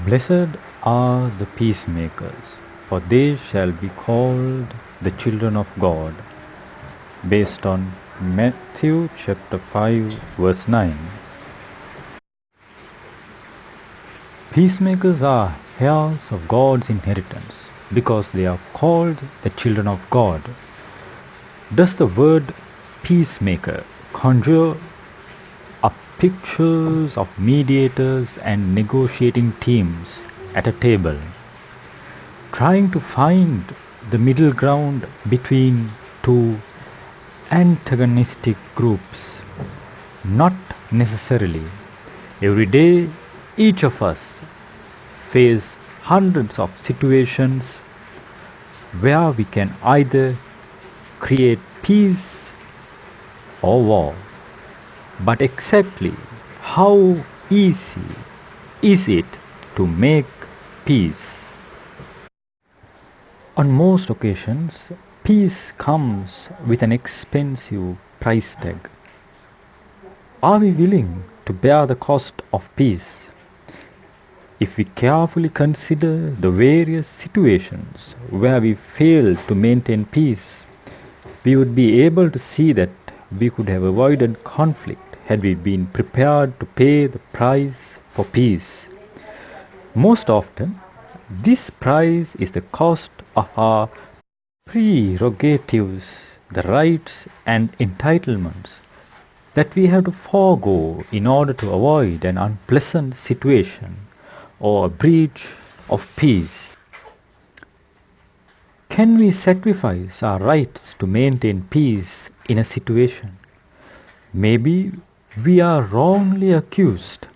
Blessed are the peacemakers, for they shall be called the children of God. Based on Matthew chapter 5 verse 9. Peacemakers are heirs of God's inheritance because they are called the children of God. Does the word peacemaker conjure up pictures of mediators and negotiating teams at a table, trying to find the middle ground between two antagonistic groups? Not necessarily. Every day, each of us face hundreds of situations where we can either create peace or war. But exactly how easy is it to make peace? On most occasions, peace comes with an expensive price tag. Are we willing to bear the cost of peace? If we carefully consider the various situations where we fail to maintain peace, we would be able to see that we could have avoided conflict had we been prepared to pay the price for peace. Most often, this price is the cost of our prerogatives, the rights and entitlements that we have to forego in order to avoid an unpleasant situation or a breach of peace. Can we sacrifice our rights to maintain peace in a situation? Maybe we are wrongly accused.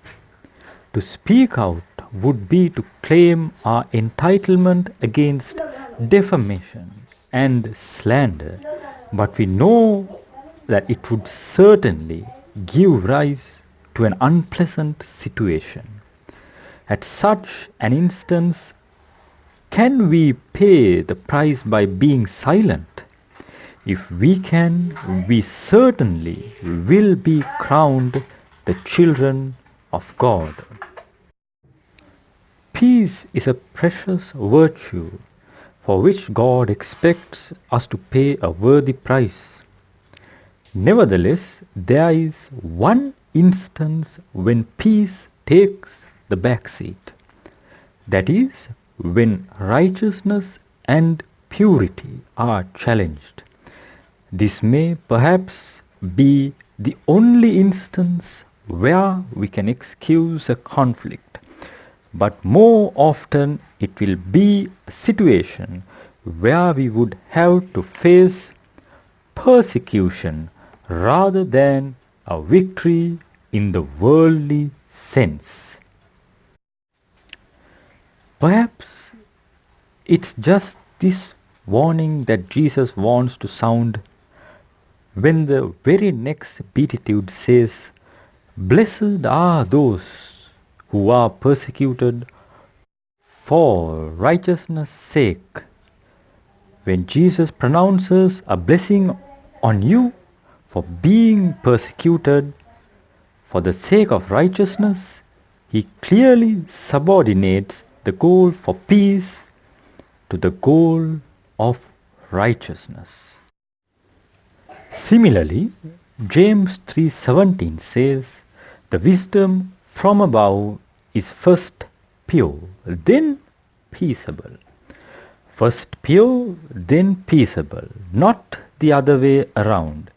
To speak out would be to claim our entitlement against defamation and slander, but we know that it would certainly give rise to an unpleasant situation. At such an instance, can we pay the price by being silent? If we can, we certainly will be crowned the children of God. Peace is a precious virtue for which God expects us to pay a worthy price. Nevertheless, there is one instance when peace takes the back seat. That is, when righteousness and purity are challenged. This may perhaps be the only instance where we can excuse a conflict, but more often it will be a situation where we would have to face persecution rather than a victory in the worldly sense. Perhaps it's just this warning that Jesus wants to sound when the very next beatitude says, "Blessed are those who are persecuted for righteousness' sake." When Jesus pronounces a blessing on you for being persecuted for the sake of righteousness, he clearly subordinates the goal for peace to the goal of righteousness. Similarly, James 3:17 says, "The wisdom from above is first pure, then peaceable." First pure, then peaceable, not the other way around.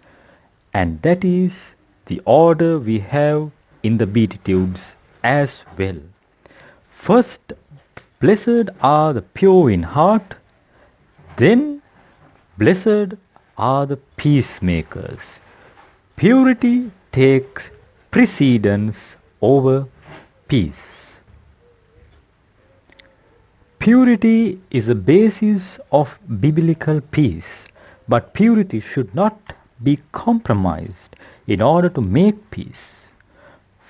And that is the order we have in the Beatitudes as well. First, blessed are the pure in heart, then blessed are the peacemakers. Purity takes precedence over peace. Purity is the basis of biblical peace, but purity should not be compromised in order to make peace.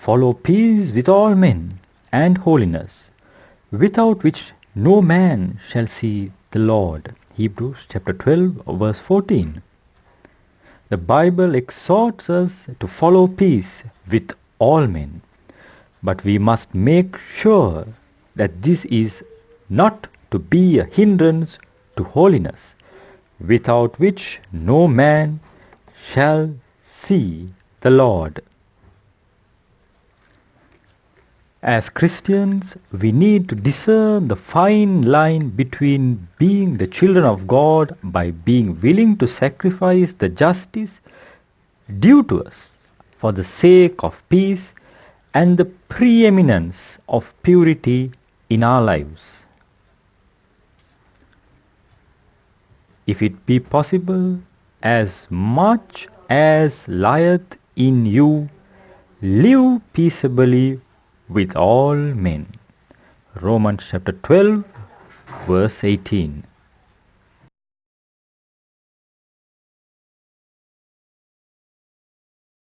Follow peace with all men and holiness, without which no man shall see the Lord. Hebrews chapter 12 verse 14. The Bible exhorts us to follow peace with all men, but we must make sure that this is not to be a hindrance to holiness, without which no man shall see the Lord. As Christians, we need to discern the fine line between being the children of God by being willing to sacrifice the justice due to us for the sake of peace and the preeminence of purity in our lives. If it be possible, as much as lieth in you, live peaceably with all men. Romans chapter 12, verse 18.